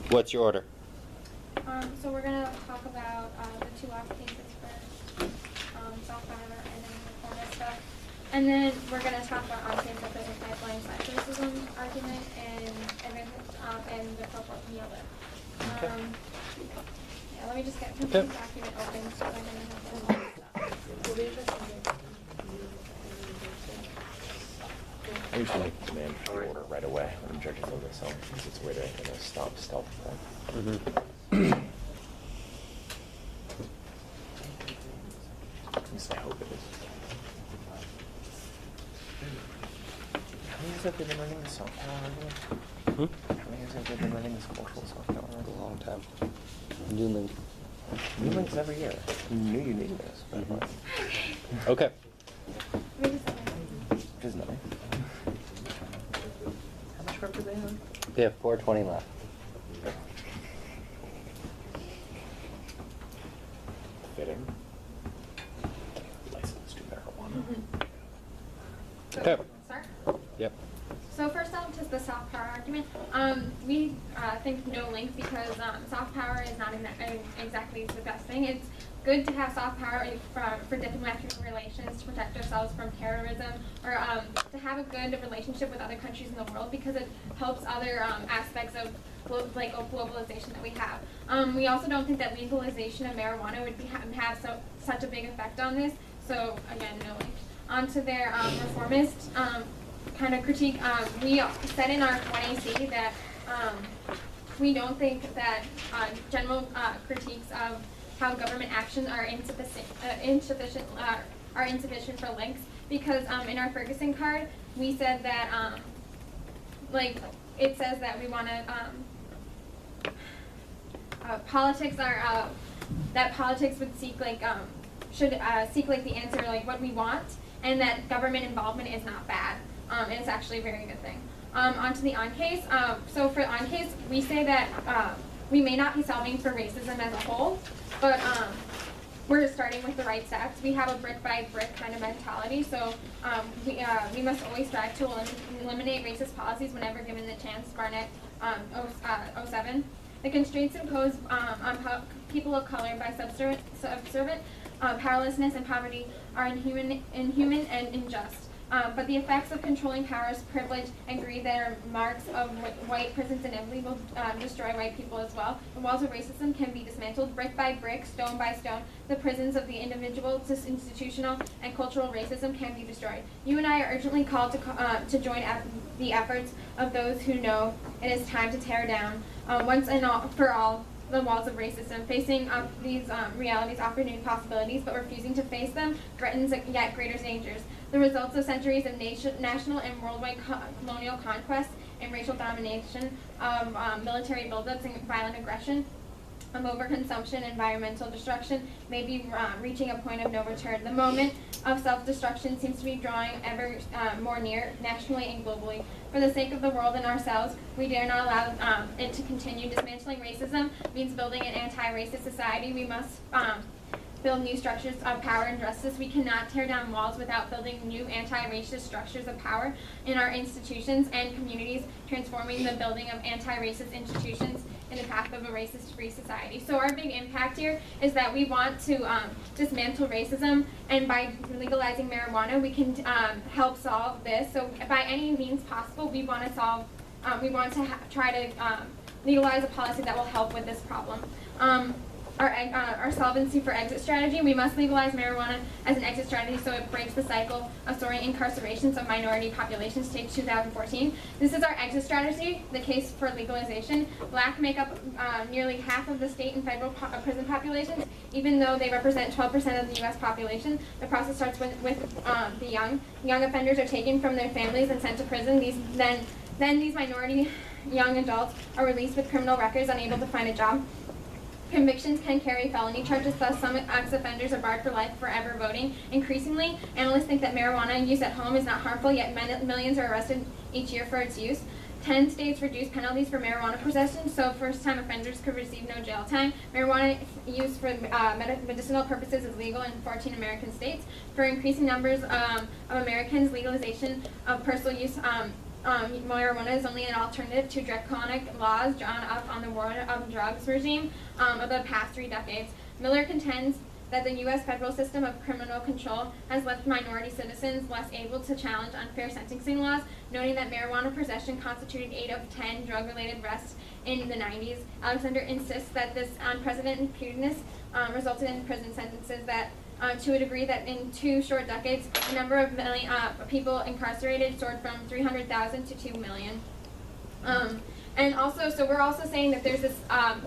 What's your order? So we're going to talk about the two last cases first, soft power and then reformist stuff. And then we're going to talk about on-campus and pipeline racism argument and the purport from the other. Yeah, let me just get the document open so I can have some more stuff. I usually like to demand the order right away when I'm judging on myself because it's where they're going to stop stealth plan. At least I hope it is. How many years have they been running the soft power argument? How many years have they been running this cultural soft power argument? A long time. Newman. Newman's every year. I knew you needed this. Okay. Which is nice. How much work do they have? They have 420 left. Fitting. License to marijuana. Okay. Start? Yep. So first off, just the soft power argument. We think no link because soft power is not exactly the best thing. It's good to have soft power for diplomatic relations, to protect ourselves from terrorism, or to have a good relationship with other countries in the world because it helps other aspects of globalization that we have. We also don't think that legalization of marijuana would have such a big effect on this. So again, no link. On to their reformist kind of critique. We said in our 1AC that we don't think that general critiques of how government actions are insufficient for links because in our Ferguson card we said that it says that we want to politics are that politics would seek should seek the answer what we want, and that government involvement is not bad. And it's actually a very good thing. On to the on-case. So for on-case, we say that we may not be solving for racism as a whole, but we're starting with the right steps. We have a brick-by-brick kind of mentality, so we must always strive to eliminate racist policies whenever given the chance. Barnett, 07. The constraints imposed on people of color by subservient powerlessness and poverty are inhuman and unjust. But the effects of controlling powers, privilege, and greed that are marks of white prisons in Italy will destroy white people as well. The walls of racism can be dismantled brick by brick, stone by stone. The prisons of the individual, institutional, and cultural racism can be destroyed. You and I are urgently called to join the efforts of those who know it is time to tear down, once and for all, the walls of racism. Facing these realities offer new possibilities, but refusing to face them threatens yet greater dangers. The results of centuries of national and worldwide colonial conquest and racial domination, of military buildups and violent aggression, of overconsumption, environmental destruction, may be reaching a point of no return. The moment of self-destruction seems to be drawing ever more near, nationally and globally. For the sake of the world and ourselves, we dare not allow it to continue. Dismantling racism means building an anti-racist society. We must build new structures of power and justice. We cannot tear down walls without building new anti-racist structures of power in our institutions and communities, transforming the building of anti-racist institutions in the path of a racist-free society. So our big impact here is that we want to dismantle racism, and by legalizing marijuana, we can help solve this. So by any means possible, we want to solve, try to legalize a policy that will help with this problem. Our solvency for exit strategy, we must legalize marijuana as an exit strategy so it breaks the cycle of soaring incarcerations of minority populations, stage 2014. This is our exit strategy, the case for legalization. Black make up nearly half of the state and federal prison populations, even though they represent 12% of the U.S. population. The process starts with the young. Young offenders are taken from their families and sent to prison. Then these minority young adults are released with criminal records, unable to find a job. Convictions can carry felony charges, thus some ex-offenders are barred for life forever voting. Increasingly, analysts think that marijuana use at home is not harmful, yet millions are arrested each year for its use. 10 states reduce penalties for marijuana possession, so first-time offenders could receive no jail time. Marijuana use for medicinal purposes is legal in 14 American states. For increasing numbers of Americans, legalization of personal use marijuana is only an alternative to draconic laws drawn up on the war on drugs regime of the past 3 decades. Miller contends that the U.S. federal system of criminal control has left minority citizens less able to challenge unfair sentencing laws, noting that marijuana possession constituted 8 of 10 drug-related arrests in the 90s. Alexander insists that this unprecedented pudeness resulted in prison sentences that, to a degree that in 2 short decades, the number of people incarcerated soared from 300,000 to 2 million. And also, so we're also saying that there's this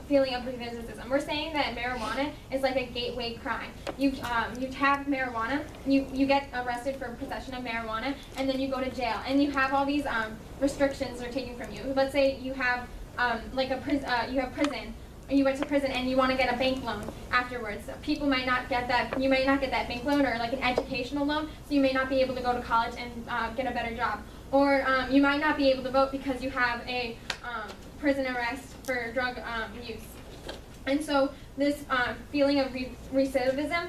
feeling of revisitism. We're saying that marijuana is like a gateway crime. You have marijuana, you get arrested for possession of marijuana, and then you go to jail, and you have all these restrictions that are taken from you. Let's say you have you have prison. You went to prison and you want to get a bank loan afterwards. People might not get that. You might not get that bank loan or like an educational loan, so you may not be able to go to college and get a better job. Or you might not be able to vote because you have a prison arrest for drug use. And so this feeling of recidivism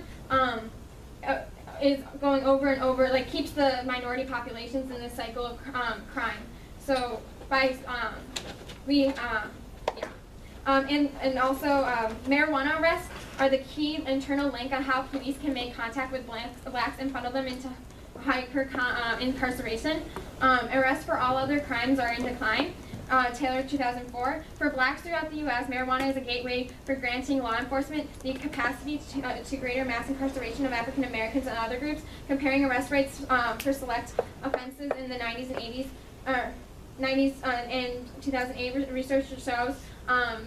is going over and over, like keeps the minority populations in this cycle of crime. So by and also marijuana arrests are the key internal link on how police can make contact with blacks and funnel them into hyper incarceration. Arrests for all other crimes are in decline. Taylor, 2004. For blacks throughout the U.S., marijuana is a gateway for granting law enforcement the capacity to greater mass incarceration of African Americans and other groups. Comparing arrest rates for select offenses in the 90s and 80s, 90s and 2008 research shows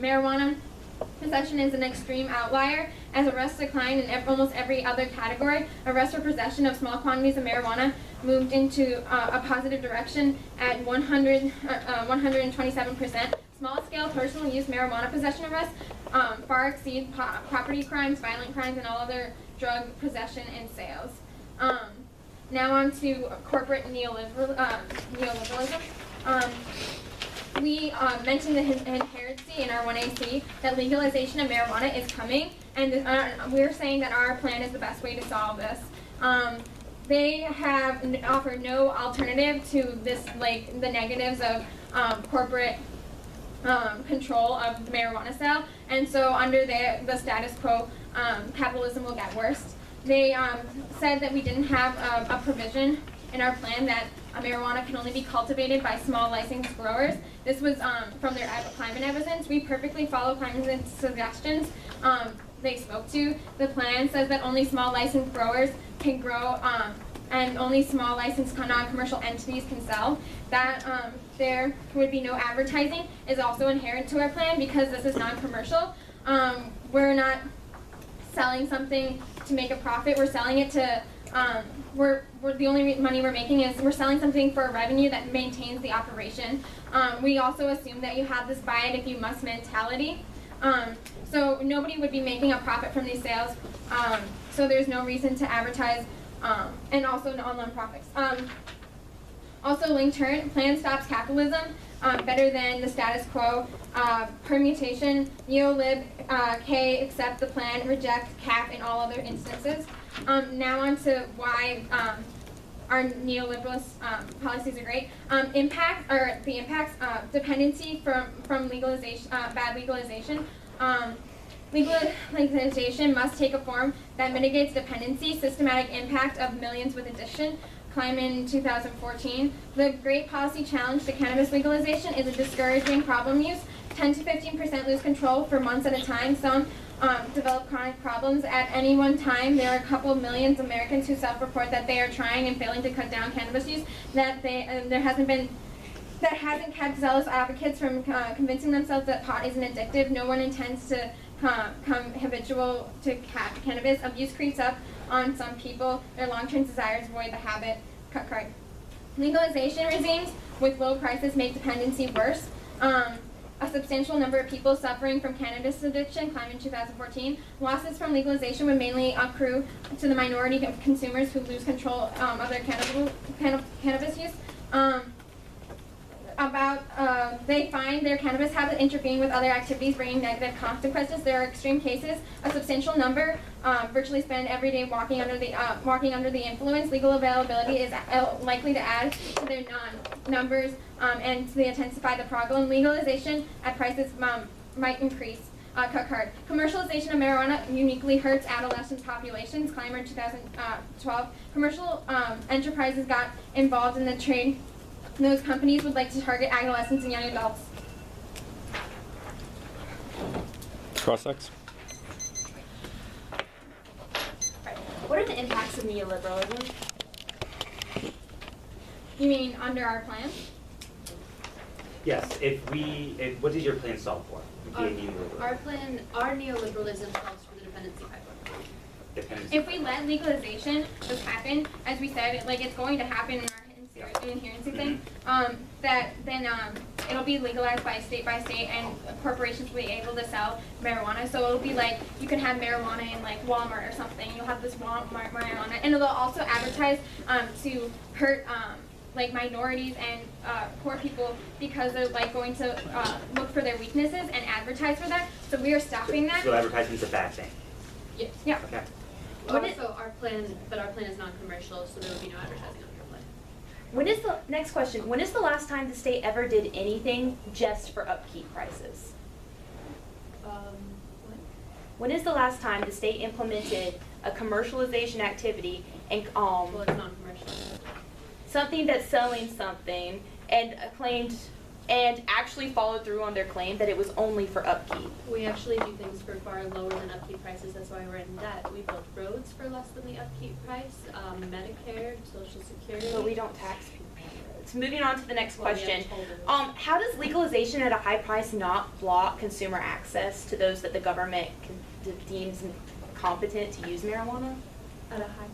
marijuana possession is an extreme outlier, as arrests declined in almost every other category. Arrests for possession of small quantities of marijuana moved into a positive direction at 127%. Small-scale personal use marijuana possession arrests far exceed property crimes, violent crimes, and all other drug possession and sales. Now on to corporate neoliberalism. We mentioned the inherency in our 1AC that legalization of marijuana is coming, and we're saying that our plan is the best way to solve this. They have offered no alternative to this, like the negatives of corporate control of the marijuana sale, and so under the status quo, capitalism will get worse. They said that we didn't have a provision in our plan that marijuana can only be cultivated by small licensed growers. This was from their climate evidence. We perfectly follow climate suggestions they spoke to. The plan says that only small licensed growers can grow and only small licensed non-commercial entities can sell. That there would be no advertising is also inherent to our plan because this is non-commercial. We're not selling something to make a profit. We're selling it to we're the only money we're making is we're selling something for a revenue that maintains the operation. We also assume that you have this buy it if you must mentality. So nobody would be making a profit from these sales. So there's no reason to advertise, and also on nonprofits. Also, Linkturn plan stops capitalism better than the status quo. Permutation, neolib, K accept the plan, reject cap in all other instances. Now on to why our neoliberalist policies are great. The impacts, dependency from legalization, bad legalization. Legalization must take a form that mitigates dependency, systematic impact of millions with addiction. Kleiman, 2014. The great policy challenge to cannabis legalization is a discouraging problem use. 10 to 15% lose control for months at a time. Some develop chronic problems. At any one time, there are a couple of millions of Americans who self-report that they are trying and failing to cut down cannabis use. That hasn't kept zealous advocates from convincing themselves that pot isn't addictive. No one intends to come habitual to cannabis. Abuse creeps up on some people. Their long-term desires avoid the habit. Cut card. Legalization regimes with low prices make dependency worse. A substantial number of people suffering from cannabis addiction, Kleiman 2014. Losses from legalization would mainly accrue to the minority of consumers who lose control of their cannabis use. they find their cannabis habit interfering with other activities, bringing negative consequences. There are extreme cases. A substantial number virtually spend every day walking under the influence. Legal availability is likely to add to their numbers and to intensify the problem. Legalization at prices might increase. Card. Commercialization of marijuana uniquely hurts adolescent populations. Climber in 2012. Commercial enterprises got involved in the trade. Those companies would like to target adolescents and young adults. Cross-ex. Right. What are the impacts of neoliberalism? You mean under our plan? Yes, what does your plan solve for? Our neoliberalism solves for the dependency pipeline. Dependency. If we let legalization just happen, as we said, it's going to happen in our inherency thing, then it'll be legalized by state, and corporations will be able to sell marijuana. So it'll be like you can have marijuana in like Walmart or something. You'll have this Walmart marijuana, and it'll also advertise to hurt like minorities and poor people because they're like going to look for their weaknesses and advertise for that. So we are stopping that. So advertisement's a bad thing. Yes. Yeah. Okay. Also, our plan is non-commercial, so there will be no advertising on our plan. When is the next question? When is the last time the state ever did anything just for upkeep prices? What? When is the last time the state implemented a commercialization activity and Well, it's non-commercial. something that's selling something and claimed and actually followed through on their claim that it was only for upkeep? We actually do things for far lower than upkeep prices. That's why we're in debt. We built roads for less than the upkeep price, Medicare, Social Security. But we don't tax people. It's moving on to the next Well, question. yeah, totally. How does legalization at a high price not block consumer access to those that the government deems competent to use marijuana? At a high price.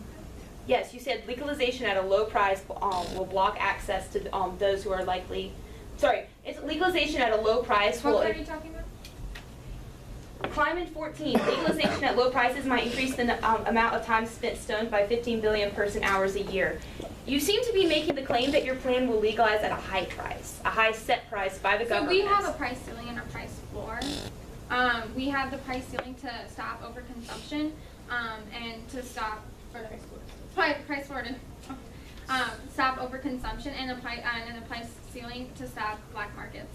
Yes, you said legalization at a low price will block access to those who are likely. Sorry, it's legalization at a low price will. What are you talking about? Climate 14, legalization at low prices might increase the amount of time spent stoned by 15 billion person hours a year. You seem to be making the claim that your plan will legalize at a high price, a high set price by the government. So we have a price ceiling and a price floor. We have the price ceiling to stop overconsumption and to stop price floor to stop overconsumption and a price ceiling to stop black markets.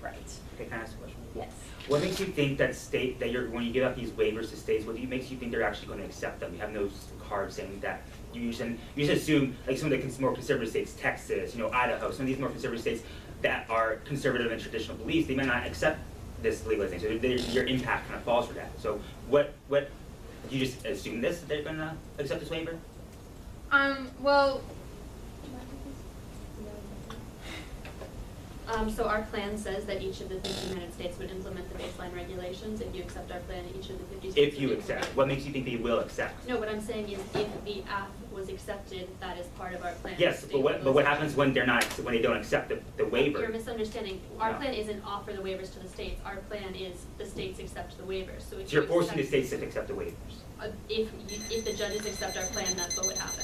Right. Okay, can I ask a question? Yes. What makes you think that when you give out these waivers to states, makes you think they're actually going to accept them? You have no card saying that. You should assume like some of the more conservative states, Texas, Idaho, some of these more conservative states that are conservative in traditional beliefs, they might not accept this legalization. So your impact kind of falls for that. So what you just assume that they're going to accept this waiver? Well. So our plan says that each of the 50 United States would implement the baseline regulations. If you accept our plan, each of the 50 states. If you accept, what makes you think they will accept? No, what I'm saying is, if the app was accepted, that is part of our plan. Yes, but what happens when when they don't accept the waiver? You're misunderstanding. Our No. plan isn't offer the waivers to the states. Our plan is the states accept the waivers. So if So you're you forcing the accept- states to accept the waivers. If the judges accept our plan, that's what would happen.